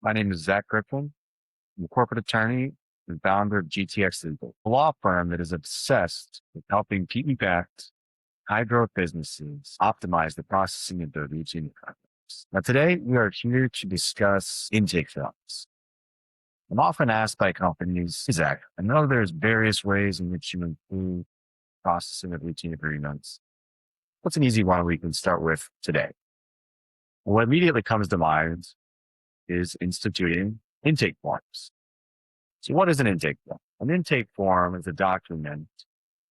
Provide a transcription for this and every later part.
My name is Zach Griffin. I'm a corporate attorney and founder of GTX Legal, a law firm that is obsessed with helping PE-backed, high-growth businesses optimize the processing of their routine requirements. Now, today we are here to discuss intake forms. I'm often asked by companies, "Hey, Zach, I know there's various ways in which you improve processing of routine agreements. What's an easy one we can start with today?" What immediately comes to mind is instituting intake forms. So what is an intake form? An intake form is a document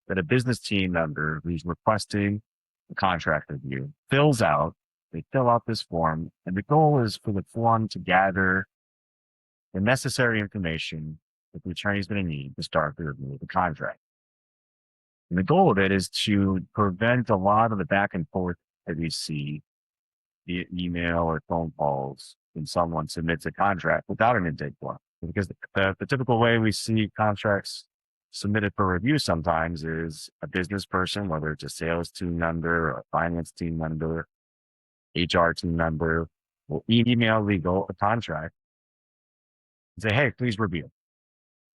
that a business team member who's requesting a contract review fills out. They fill out this form, and the goal is for the form to gather the necessary information that the attorney is going to need to start the review of the contract. And the goal of it is to prevent a lot of the back and forth that we see via email or phone calls when someone submits a contract without an intake form. Because the typical way we see contracts submitted for review sometimes is a business person, whether it's a sales team member or a finance team member, HR team member, will email legal a contract and say, "Hey, please review."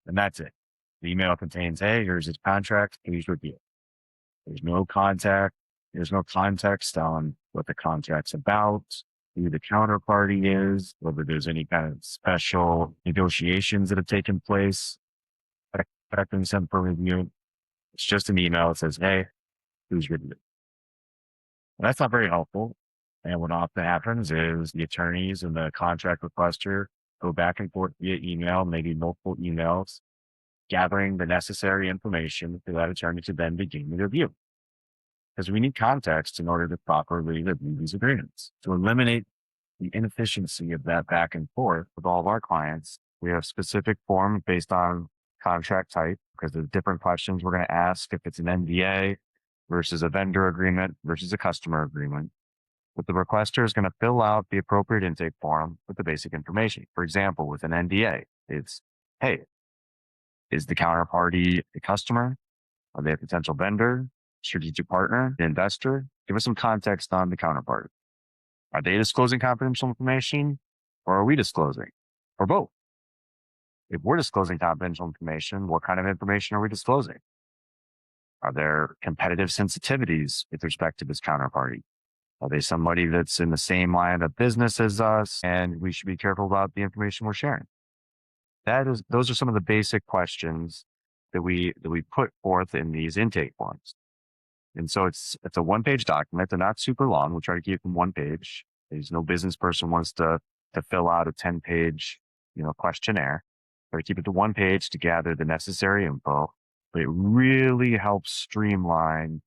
And that's it. The email contains, "Hey, here's this contract, please review." There's no contact. There's no context on what the contract's about, who the counterparty is, whether there's any kind of special negotiations that have taken place affecting some for review. It's just an email that says, "Hey, please review." And that's not very helpful. And what often happens is the attorneys and the contract requester go back and forth via email, maybe multiple emails, gathering the necessary information for that attorney to then begin the review. Because we need context in order to properly review these agreements. To eliminate the inefficiency of that back and forth with all of our clients, we have specific forms based on contract type, because there's different questions we're going to ask if it's an NDA versus a vendor agreement versus a customer agreement. But the requester is going to fill out the appropriate intake form with the basic information. For example, with an NDA, it's, "Hey, is the counterparty a customer? Are they a potential vendor, strategic partner, investor? Give us some context on the counterpart. Are they disclosing confidential information, or are we disclosing, or both? If we're disclosing confidential information, what kind of information are we disclosing? Are there competitive sensitivities with respect to this counterparty? Are they somebody that's in the same line of business as us, and we should be careful about the information we're sharing?" Those are some of the basic questions that we put forth in these intake forms. And so it's a one-page document. They're not super long. We'll try to keep them one page. There's no business person wants to fill out a 10-page, questionnaire. Try to keep it to one page to gather the necessary info, but it really helps streamline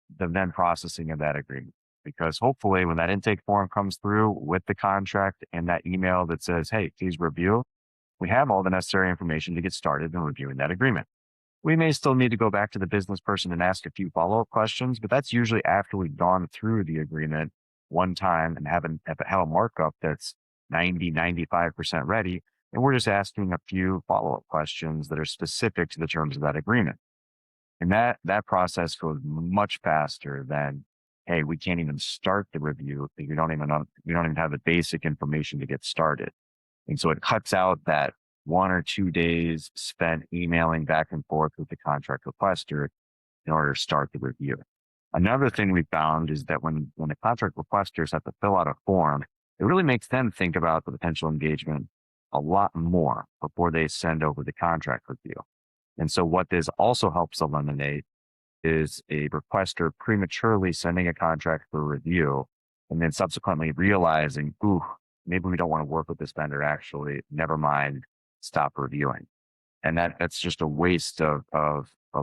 the then processing of that agreement. Because hopefully when that intake form comes through with the contract and that email that says, "Hey, please review," we have all the necessary information to get started in reviewing that agreement. We may still need to go back to the business person and ask a few follow-up questions, but that's usually after we've gone through the agreement one time and have a markup that's 90, 95% ready. And we're just asking a few follow-up questions that are specific to the terms of that agreement. And that process goes much faster than, "Hey, we can't even start the review. We don't even have the basic information to get started." And so it cuts out that 1 or 2 days spent emailing back and forth with the contract requester in order to start the review. Another thing we found is that when the contract requesters have to fill out a form, it really makes them think about the potential engagement a lot more before they send over the contract review. And so what this also helps eliminate is a requester prematurely sending a contract for review and then subsequently realizing, "Ooh, maybe we don't want to work with this vendor actually, never mind, stop reviewing." And that's just a waste of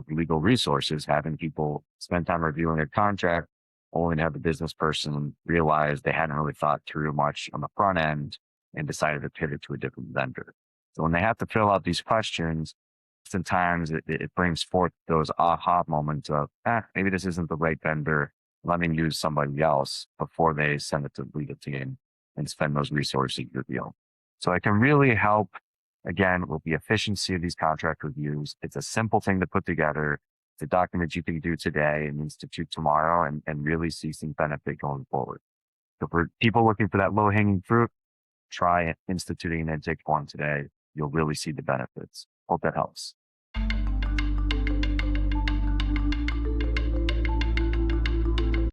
legal resources, having people spend time reviewing a contract only to have the business person realize they hadn't really thought through much on the front end and decided to pivot to a different vendor. So when they have to fill out these questions, sometimes it brings forth those aha moments of, maybe this isn't the right vendor. Let me use somebody else before they send it to the legal team and spend those resources to review. So it can really help, again, with the efficiency of these contract reviews. It's a simple thing to put together. It's a document you can do today and institute tomorrow and really see some benefit going forward. So for people looking for that low-hanging fruit, try instituting an intake form today. You'll really see the benefits. Hope that helps.